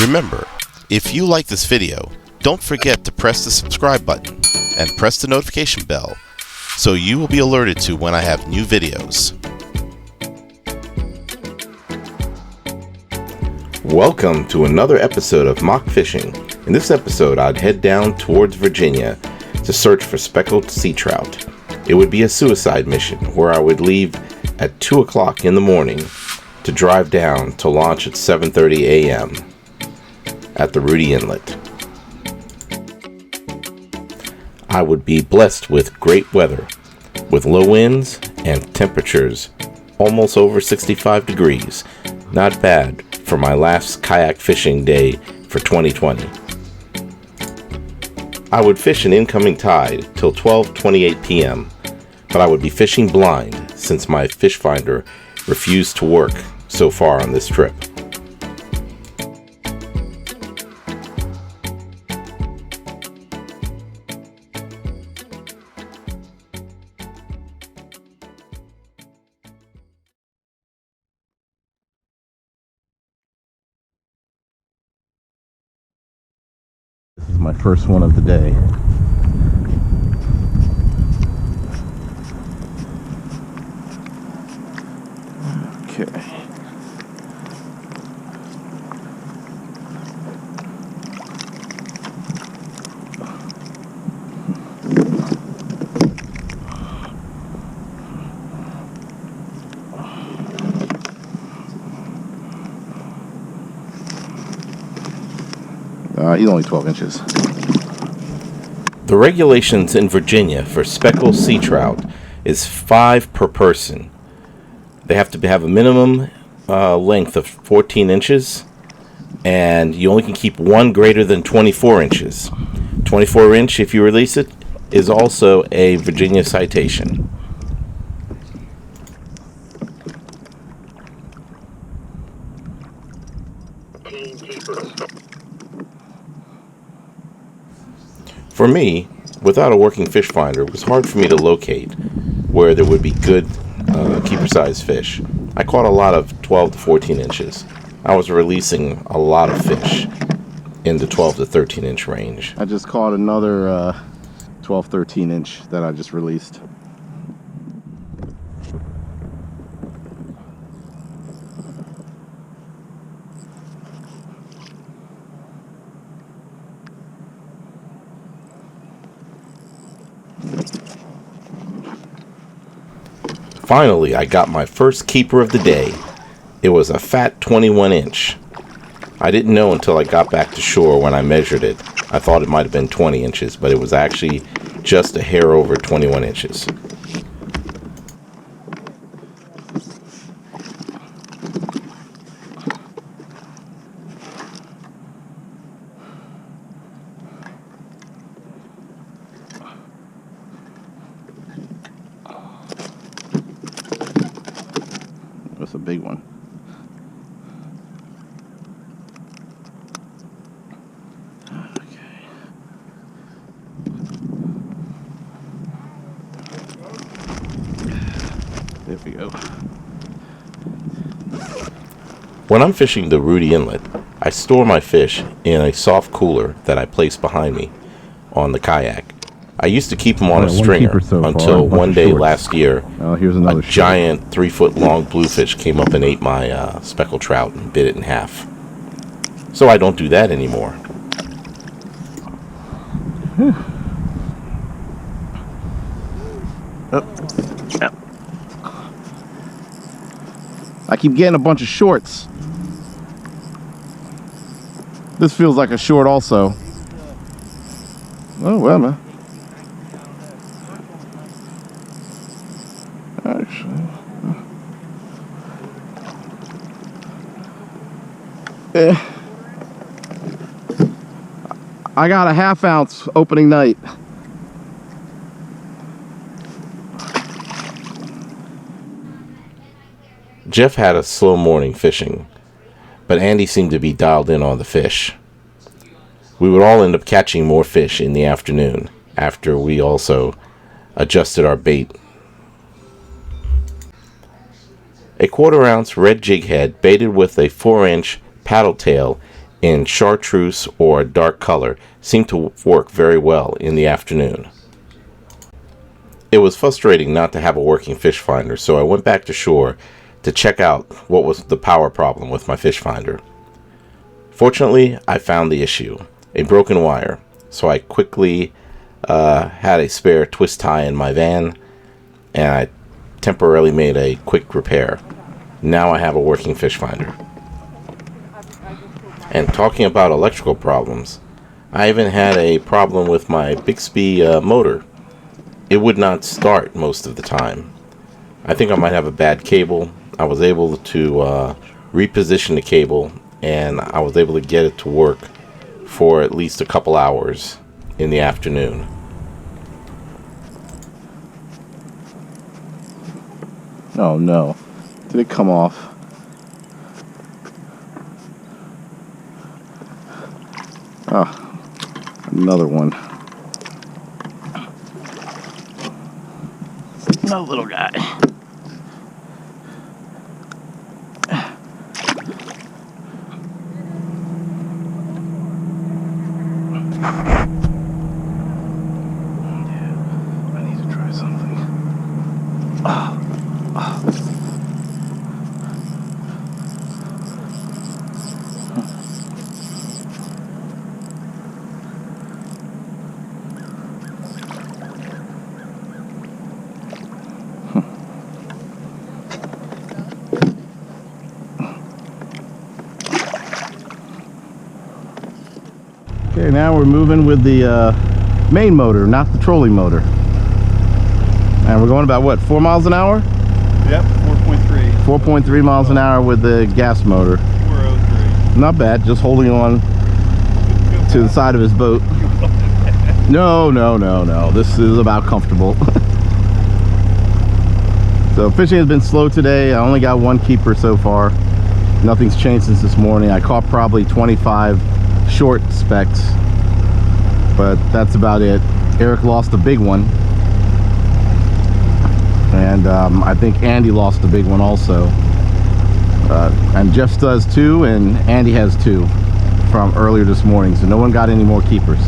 Remember, if you like this video, don't forget to press the subscribe button and press the notification bell so you will be alerted to when I have new videos. Welcome to another episode of Mach Fishing. In this episode, I'd head down towards Virginia to search for speckled sea trout. It would be a suicide mission where I would leave at 2 o'clock in the morning to drive down to launch at 7:30 a.m. at the Rudee Inlet. I would be blessed with great weather, with low winds and temperatures almost over 65 degrees. Not bad for my last kayak fishing day for 2020. I would fish an incoming tide till 12:28 p.m., but I would be fishing blind since my fish finder refused to work so far on this trip. This is my first one of the day. Okay. He's only 12 inches. The regulations in Virginia for Speckle Sea Trout is 5 per person. They have to have a minimum length of 14 inches, and you only can keep one greater than 24 inches. 24 inch, if you release it, is also a Virginia citation. For me, without a working fish finder, it was hard for me to locate where there would be good keeper-sized fish. I caught a lot of 12 to 14 inches. I was releasing a lot of fish in the 12 to 13 inch range. I just caught another 12, 13 inch that I just released. Finally, I got my first keeper of the day. It was a fat 21 inch. I didn't know until I got back to shore when I measured it. I thought it might have been 20 inches, but it was actually just a hair over 21 inches. That's a big one. Okay. There we go. When I'm fishing the Rudee Inlet, I store my fish in a soft cooler that I place behind me on the kayak. I used to keep them on a stringer until one day last year, a giant 3-foot long bluefish came up and ate my speckled trout and bit it in half. So I don't do that anymore. I keep getting a bunch of shorts. This feels like a short also. Oh well, man. Actually, I got a 1/2 ounce opening night. Jeff had a slow morning fishing, but Andy seemed to be dialed in on the fish. We would all end up catching more fish in the afternoon after we also adjusted our bait. A 1/4 ounce red jig head baited with a 4-inch paddle tail in chartreuse or a dark color seem to work very well in the afternoon. It was frustrating not to have a working fish finder, so I went back to shore to check out what was the power problem with my fish finder. Fortunately, I found the issue, a broken wire, so I quickly had a spare twist tie in my van, and I temporarily made a quick repair. Now I have a working fish finder. And talking about electrical problems, I even had a problem with my Bixby motor. It would not start most of the time. I think I might have a bad cable. I was able to reposition the cable, and I was able to get it to work for at least a couple hours in the afternoon. Oh no. Did it come off? Ah, another one. Another little guy. I need to try something. Okay, now we're moving with the main motor, not the trolling motor. And we're going about what, 4 miles an hour? Yep, 4.3. 4.3 miles an hour with the gas motor. 403. Not bad, just holding on to the side of his boat. No, no, no, no. This is about comfortable. So fishing has been slow today. I only got one keeper so far. Nothing's changed since this morning. I caught probably 25 short specks, but that's about it. Eric lost a big one, and I think Andy lost a big one also, and Jeff does too, and Andy has two from earlier this morning, so no one got any more keepers.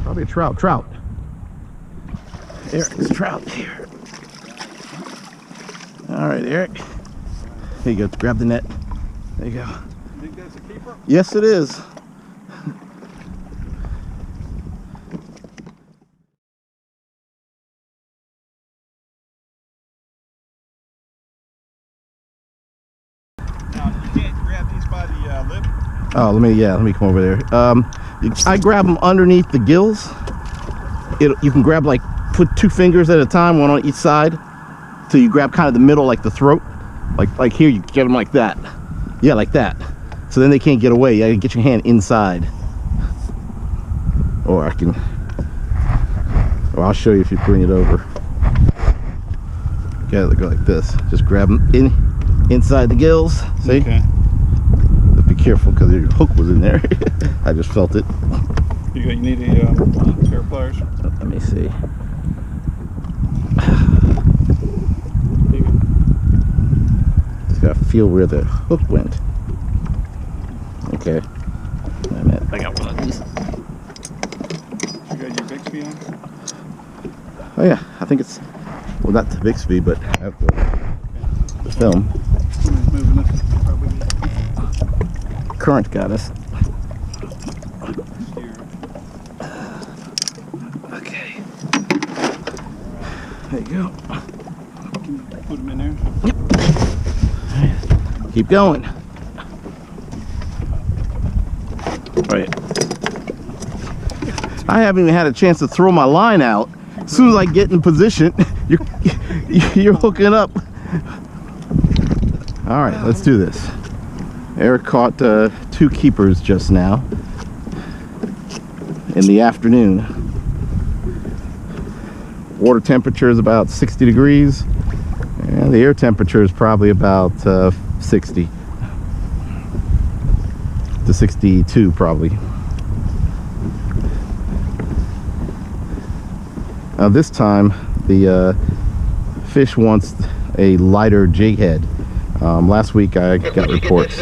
Probably a trout. Eric's trout here. All right, Eric, here you go, grab the net. There you go. Think that's a keeper? Yes, it is. Now, you can't grab these by the lip? Oh, let me come over there. I grab them underneath the gills. You can grab, like, put 2 fingers at a time, one on each side. So you grab kind of the middle, like the throat. Like here, you get them like that. Yeah, like that. So then they can't get away. You gotta get your hand inside. Or I'll show you if you bring it over. You gotta go like this. Just grab them inside the gills. See? Okay. But be careful because your hook was in there. I just felt it. You need a pair of pliers? Let me see. Just gotta feel where the hook went. Okay. I got one of these. You got your Bixby on? Oh yeah, I think it's, well, not the Bixby, but I have the film. Somebody's moving this. Probably Current got us. here. Okay. There you go. Can you put them in there? Keep going. Right. I haven't even had a chance to throw my line out. As soon as I get in position, you're hooking up. All right, let's do this. Eric caught 2 keepers just now in the afternoon. Water temperature is about 60 degrees, and the air temperature is probably about 60 to 62 probably. Now this time the fish wants a lighter jig head. Last week I got reports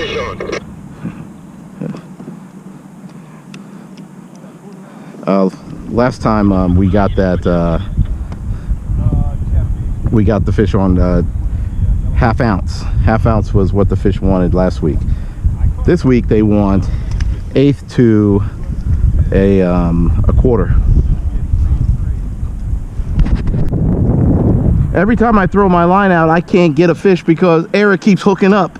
Last time we got that, we got the fish on half ounce. Half ounce was what the fish wanted last week. This week they want 1/8 to a quarter. Every time I throw my line out, I can't get a fish because Eric keeps hooking up.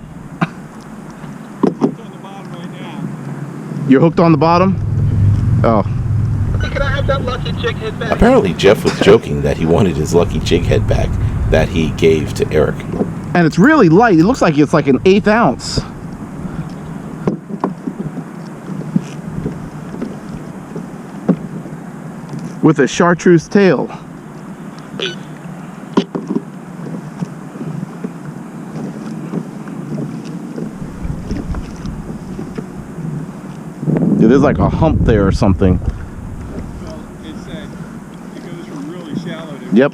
You're hooked on the bottom? Oh. Can I have that lucky jig head back? Apparently Jeff was joking that he wanted his lucky jig head back that he gave to Eric. And it's really light. It looks like it's like an 1/8 ounce. With a chartreuse tail. Yeah, there's like a hump there or something. Well, it's that it goes from really shallow to Yep.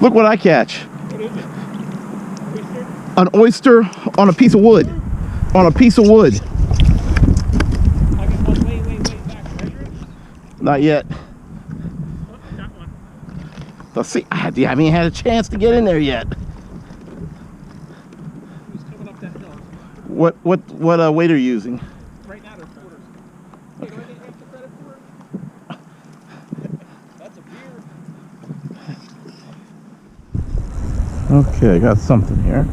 Look what I catch. What is it? Oyster? An oyster on a piece of wood. On a piece of wood. Wait, back. Measure it? Not yet. Oh, got one. Let's see. I haven't had a chance to get in there yet. Who's coming up that hill? What weight are you using? Right now they're quarters. Hey, do I get extra credit for it? That's a beer. Okay, I got something here.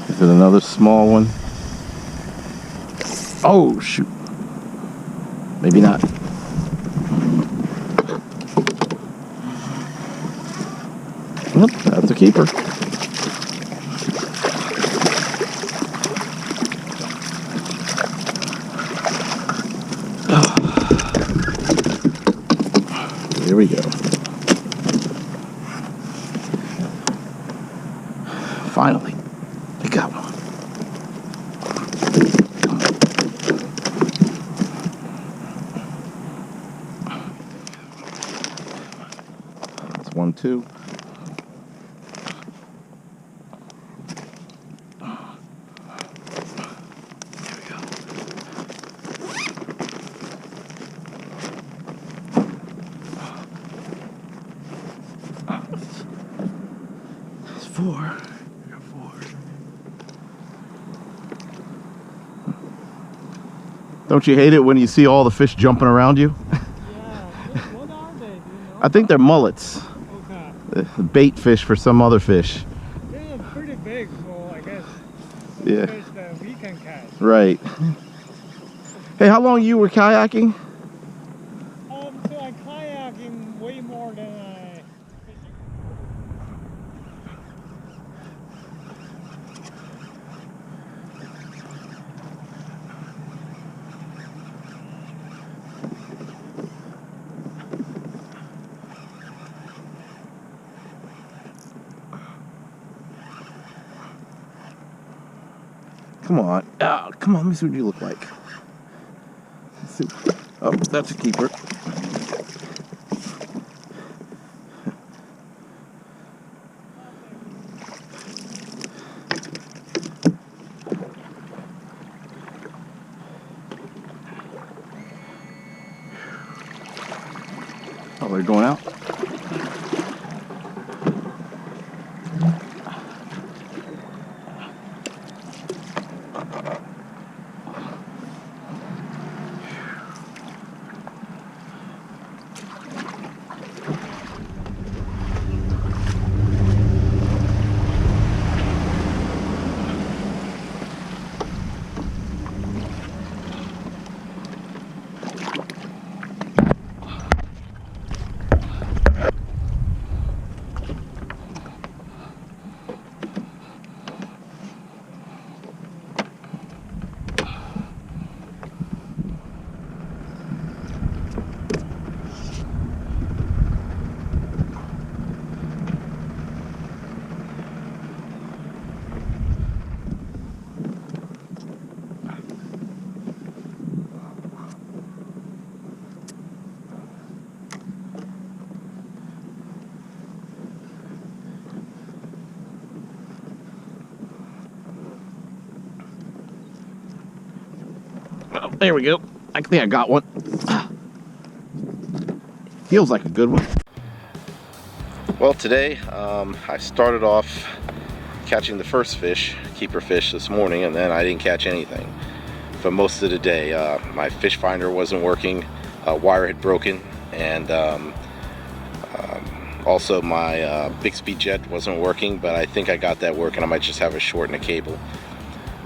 Is it another small one? Oh, shoot. Maybe not. Nope, that's a keeper. Here we go. Finally, we got one. That's 1, 2. Here we go. That's 4. Don't you hate it when you see all the fish jumping around you? Yeah. What are they? Do you know? I think they're mullets. Okay. Bait fish for some other fish. They're pretty big, so I guess Yeah. fish that we can catch. Right. Hey, how long you were kayaking? So I kayaking way more than I fishing. Come on. Oh, come on, let me see what you look like. Let's see. Oh, that's a keeper. Oh, they're going out. Oh, there we go. I think I got one. Feels like a good one. Well, today I started off catching the first fish, keeper fish, this morning, and then I didn't catch anything for most of the day. My fish finder wasn't working, wire had broken, and also my big speed jet wasn't working, but I think I got that working. I might just have a short in a cable,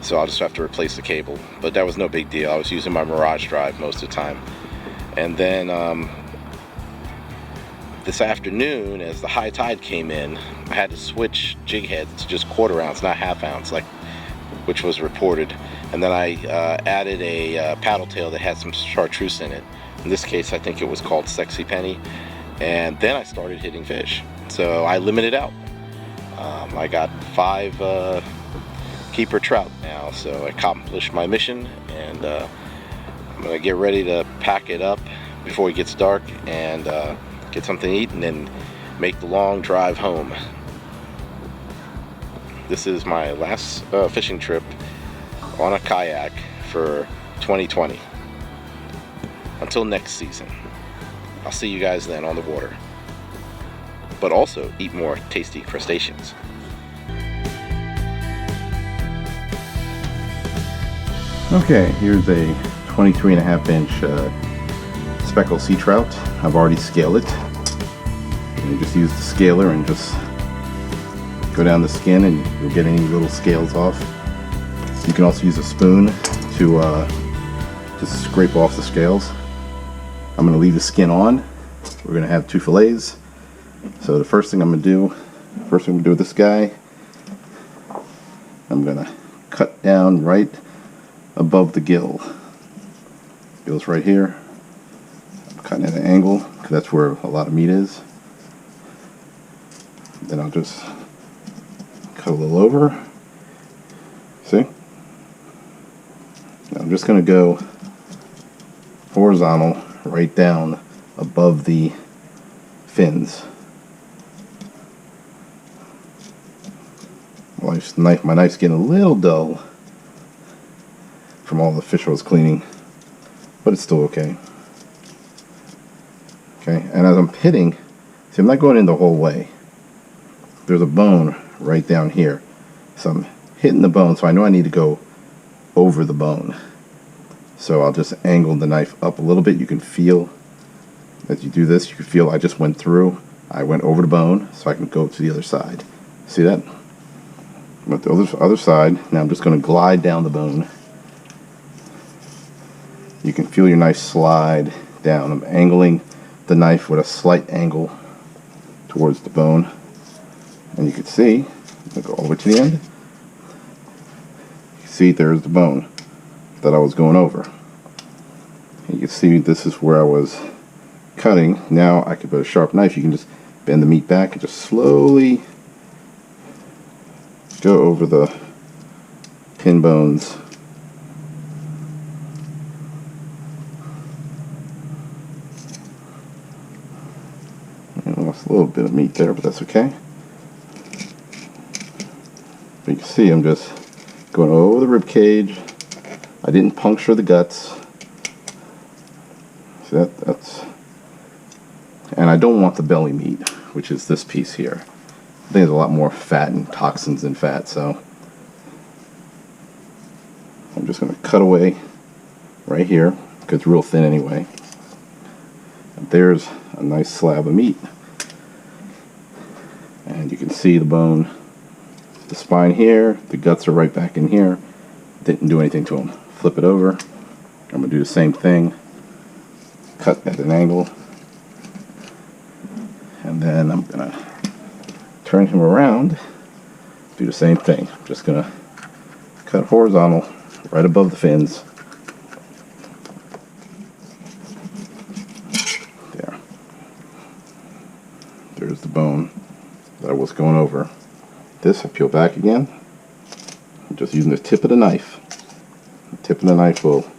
so I'll just have to replace the cable, but that was no big deal. I was using my Mirage drive most of the time. And then this afternoon, as the high tide came in, I had to switch jig heads to just 1/4 ounce, not 1/2 ounce, which was reported. And then I added a paddle tail that had some chartreuse in it. In this case, I think it was called Sexy Penny. And then I started hitting fish. So I limited out. I got 5 keeper trout now, so I accomplished my mission, and I'm gonna get ready to pack it up before it gets dark and get something to eat, and then make the long drive home. This is my last fishing trip on a kayak for 2020. Until next season. I'll see you guys then on the water. But also eat more tasty crustaceans. Okay, here's a 23.5-inch Speckle Sea Trout. I've already scaled it. And you just use the scaler and just go down the skin and you'll get any little scales off. You can also use a spoon to just scrape off the scales. I'm going to leave the skin on. We're going to have 2 fillets. So the first thing I'm going to do with this guy, I'm going to cut down right above the gill. Gill's right here. I'm cutting at an angle because that's where a lot of meat is. Then I'll just cut a little over. See? Now I'm just going to go horizontal right down above the fins. My knife's getting a little dull from all the fish I was cleaning, but it's still okay. Okay, and as I'm hitting, see, I'm not going in the whole way. There's a bone right down here, so I'm hitting the bone, so I know I need to go over the bone. So I'll just angle the knife up a little bit. You can feel, as you do this, you can feel I just went through. I went over the bone, so I can go to the other side. See that? But the other side, now I'm just going to glide down the bone. You can feel your knife slide down. I'm angling the knife with a slight angle towards the bone. And you can see, I'll go all the way to the end. You can see there's the bone that I was going over. You can see this is where I was cutting. Now I can put a sharp knife. You can just bend the meat back and just slowly go over the pin bones. I lost a little bit of meat there, but that's okay. But you can see I'm just going over the rib cage. I didn't puncture the guts. See that's, and I don't want the belly meat, which is this piece here. I think there's a lot more fat and toxins than fat, so I'm just going to cut away right here, because it's real thin anyway. And there's a nice slab of meat. And you can see the bone, the spine here, the guts are right back in here. Didn't do anything to them. Flip it over. I'm going to do the same thing. Cut at an angle. And then I'm going to turn him around. Do the same thing. I'm just going to cut horizontal right above the fins. There. There's the bone that I was going over. This I peel back again. I'm just using the tip of the knife. The tip of the knife will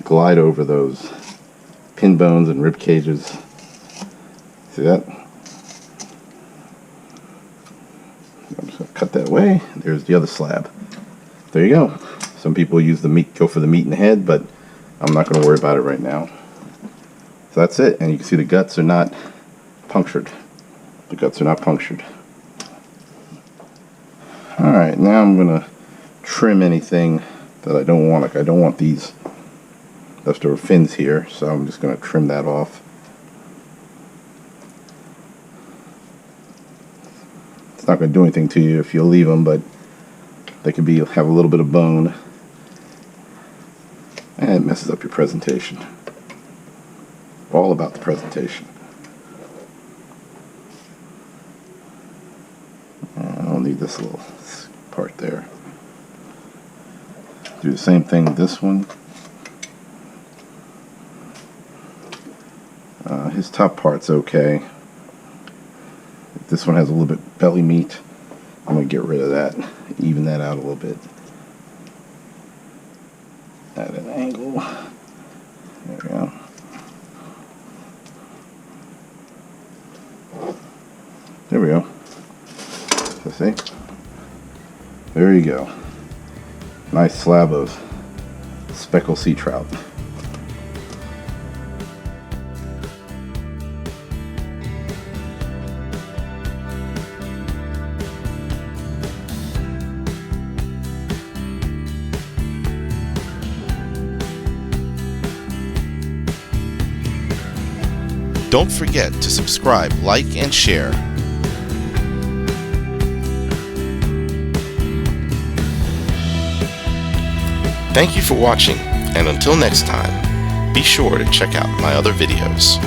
glide over those pin bones and rib cages. See that? I'm just going to cut that away. There's the other slab. There you go. Some people use the meat, go for the meat in the head, but I'm not going to worry about it right now. So that's it, and you can see the guts are not punctured. The guts are not punctured. Alright, now I'm going to trim anything that I don't want. Like, I don't want these leftover fins here, so I'm just going to trim that off. It's not going to do anything to you if you leave them, but they can have a little bit of bone, and it messes up your presentation. All about the presentation. I don't need this little part there. Do the same thing with this one. His top part's okay. If this one has a little bit belly meat, I'm going to get rid of that, even that out a little bit. At an angle. There we go. There we go. So see? There you go. Nice slab of Speckle Sea Trout. Don't forget to subscribe, like, and share. Thank you for watching, and until next time, be sure to check out my other videos.